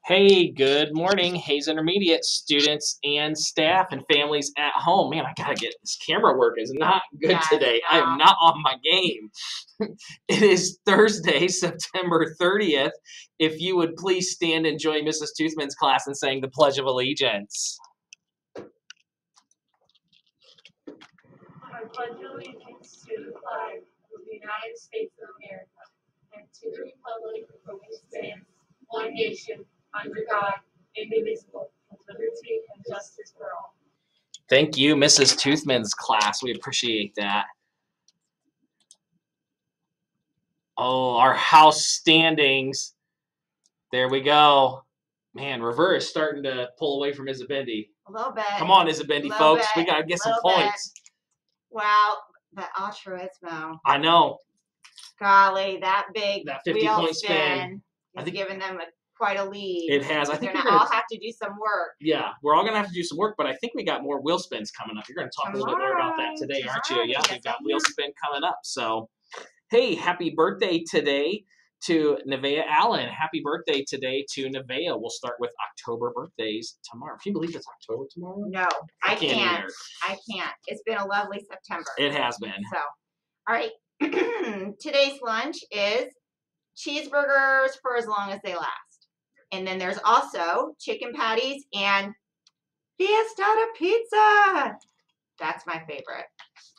Hey, good morning, Hayes Intermediate students and staff and families at home. Man, I gotta get this camera work is not good Yes, today. I am no. not on my game. It is Thursday, September 30th. If you would please stand and join Mrs. Toothman's class in saying the Pledge of Allegiance. I pledge allegiance to the flag of the United States of America and to the republic for which it stands, one nation, under God, indivisible, with liberty and justice for all. Thank you, Mrs. Toothman's class. We appreciate that. Oh, our house standings. There we go. Man, reverse starting to pull away from Isabendi. A little bit. Come on, Isabendi, folks. We got to get some points. Wow, the altruismo. I know. Golly, that big That wheel 50-point spin. has given them quite a lead. It has. I think they're going to all have to do some work. Yeah, we're all going to have to do some work, but I think we got more wheel spins coming up. You're going to talk a little bit more about that today, aren't you? Yeah, we've got wheel spin coming up. So, hey, happy birthday today to Nevaeh Allen. Happy birthday today to Nevaeh. We'll start with October birthdays tomorrow. Can you believe it's October tomorrow? No, I can't. Either. I can't. It's been a lovely September. It has been. So, all right. Today's lunch is cheeseburgers for as long as they last. And then there's also chicken patties and fiesta pizza. That's my favorite.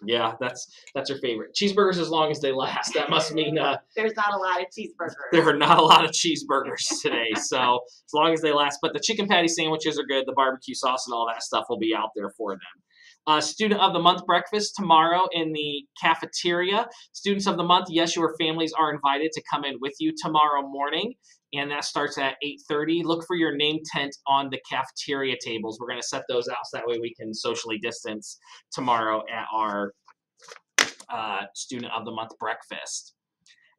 Yeah, that's your favorite. Cheeseburgers as long as they last. That must mean there's not a lot of cheeseburgers. There are not a lot of cheeseburgers today, so as long as they last. But the chicken patty sandwiches are good. The barbecue sauce and all that stuff will be out there for them. Student of the Month breakfast tomorrow in the cafeteria. Students of the Month, yes, your families are invited to come in with you tomorrow morning, and that starts at 8:30. Look for your name tent on the cafeteria tables. We're going to set those out so that way we can socially distance tomorrow at our Student of the Month breakfast.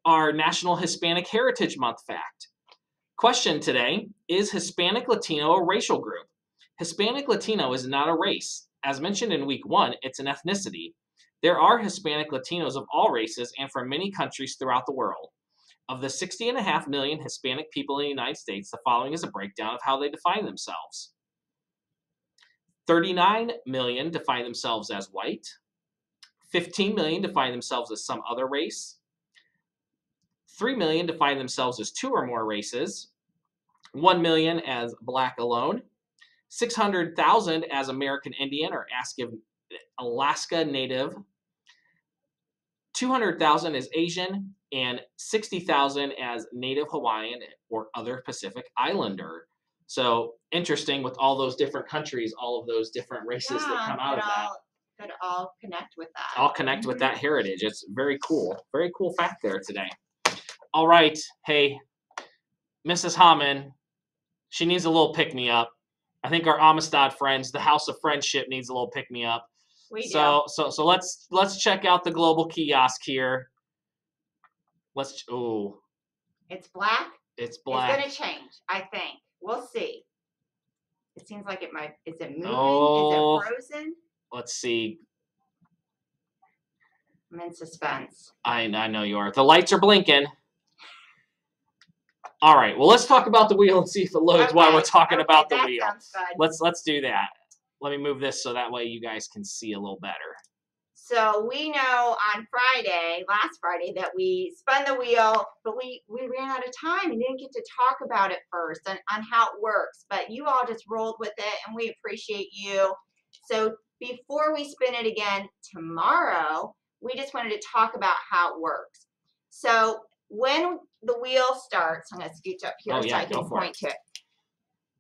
Our National Hispanic Heritage Month fact. Question today, is Hispanic Latino a racial group? Hispanic Latino is not a race. As mentioned in week 1, it's an ethnicity. There are Hispanic Latinos of all races and from many countries throughout the world. Of the 60.5 million Hispanic people in the United States, the following is a breakdown of how they define themselves. 39 million define themselves as white. 15 million define themselves as some other race. 3 million define themselves as 2 or more races. 1 million as black alone. 600,000 as American Indian or Alaska Native. 200,000 as Asian, and 60,000 as Native Hawaiian or other Pacific Islander. So interesting with all those different countries, all of those different races that come out of that. Could all connect with that. All connect with that heritage. It's very cool. Very cool fact there today. All right. Hey, Mrs. Hammond, she needs a little pick-me-up. I think our Amistad friends, the House of Friendship, needs a little pick-me-up. So let's check out the global kiosk here. It's black. It's black. It's gonna change, I think. We'll see. It seems like it might. Is it moving? Oh, is it frozen? Let's see. I'm in suspense. I know you are. The lights are blinking. All right. Well, let's talk about the wheel and see if it loads while we're talking about the wheel. Let's do that. Let me move this so that way you guys can see a little better. So we know on last Friday, that we spun the wheel, but we ran out of time and didn't get to talk about it first and on how it works. But you all just rolled with it, and we appreciate you. So before we spin it again tomorrow, we just wanted to talk about how it works. So when the wheel starts, I'm going to scooch up here so I can point to it.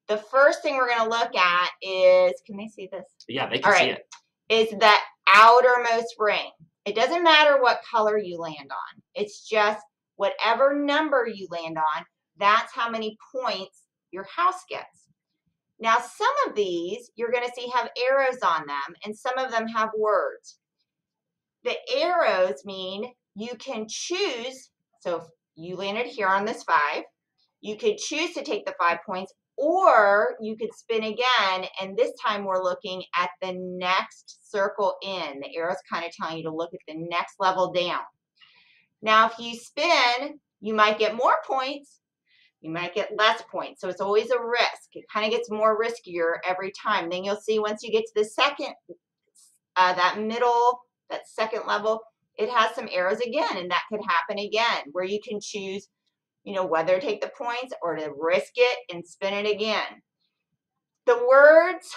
The first thing we're going to look at is, can they see this? Yeah, they can see it. Is the outermost ring. It doesn't matter what color you land on. It's just whatever number you land on, that's how many points your house gets. Now, some of these you're going to see have arrows on them, and some of them have words. The arrows mean you can choose. So if you landed here on this 5, you could choose to take the 5 points, or you could spin again, and this time we're looking at the next circle in. The arrow's kind of telling you to look at the next level down. Now, if you spin, you might get more points. You might get less points. So it's always a risk. It kind of gets more riskier every time. Then you'll see once you get to the second, that middle, that second level, it has some arrows again, and that could happen again, where you can choose, whether to take the points or to risk it and spin it again. The words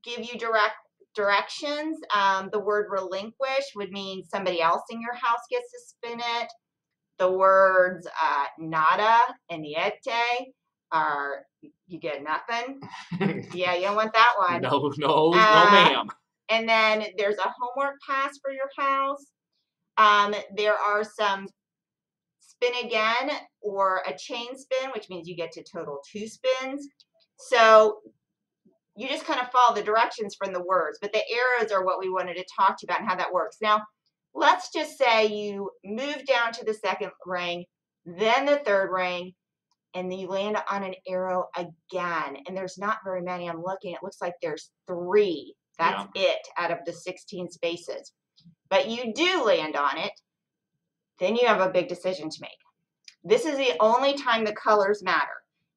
give you directions. The word relinquish would mean somebody else in your house gets to spin it. The words nada and niente are you get nothing. Yeah, you don't want that one. No, ma'am. And then there's a homework pass for your house. There are some spin again or a chain spin, which means you get to total 2 spins. So you just kind of follow the directions from the words, but the arrows are what we wanted to talk to you about and how that works. Now, let's just say you move down to the second ring, then the third ring, and then you land on an arrow again. And there's not very many. I'm looking. It looks like there's 3. That's it out of the 16 spaces. But you do land on it. Then you have a big decision to make. This is the only time the colors matter.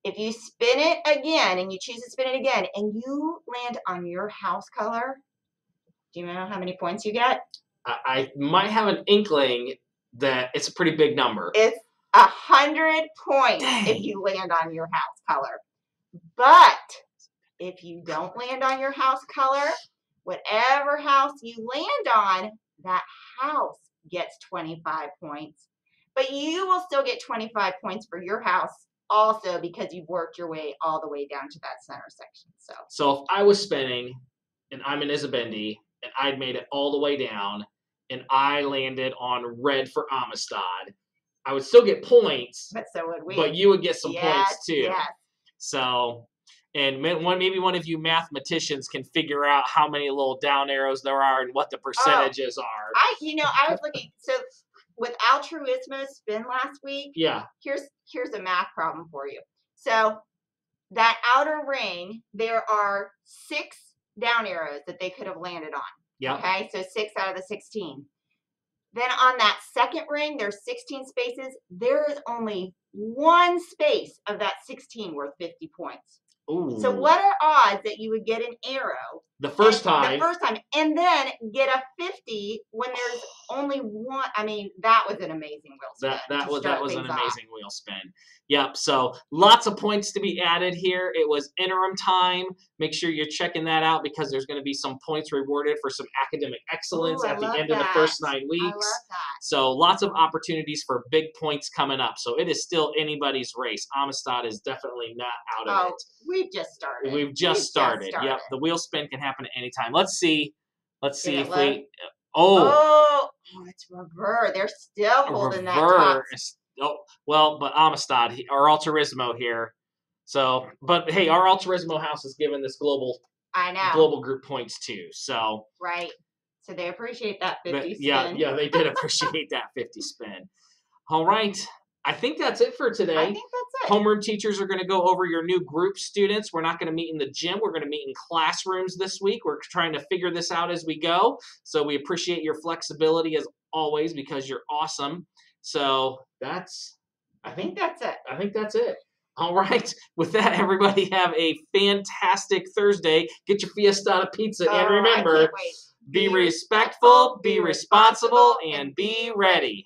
If you spin it again and you choose to spin it again and you land on your house color, do you know how many points you get? I might have an inkling that it's a pretty big number. It's 100 points. Dang. If you land on your house color. But if you don't land on your house color, whatever house you land on, that house gets 25 points. But you will still get 25 points for your house also because you've worked your way all the way down to that center section. So if I was spinning and I'm in Isabendi and I'd made it all the way down and I landed on red for Amistad, I would still get points. But so would we. But you would get some points too. Yes. So, and maybe one of you mathematicians can figure out how many little down arrows there are and what the percentages are. I was looking. So with Altruismo spin last week. Yeah. Here's a math problem for you. So that outer ring, there are 6 down arrows that they could have landed on. Yeah. Okay, so 6 out of the 16. Then on that second ring, there's 16 spaces. There is only 1 space of that 16 worth 50 points. Ooh. So what are odds that you would get an arrow the first time, and then get a 50 when there's only 1? I mean, that was an amazing wheel spin. That was an amazing wheel spin. Yep. So lots of points to be added here. It was interim time. Make sure you're checking that out because there's going to be some points rewarded for some academic excellence at the end of the first 9 weeks. I love that. So lots of opportunities for big points coming up. So it is still anybody's race. Amistad is definitely not out of it. We've just started. We've just started. Yep. The wheel spin can happen at any time. Let's see if we. Oh, it's Rever. They're still holding that top. Oh, well, but Amistad or Altruismo here. So, but hey, our Altruismo house is giving this global group points too. So right. So they appreciate that 50 spin. Yeah, they did appreciate that 50 spin. All right. I think that's it for today. I think that's it. Homeroom teachers are going to go over your new group students. We're not going to meet in the gym. We're going to meet in classrooms this week. We're trying to figure this out as we go. So we appreciate your flexibility as always because you're awesome. So I think that's it. All right. With that, everybody have a fantastic Thursday. Get your Fiestada pizza. And remember, be respectful, be responsible, and be ready.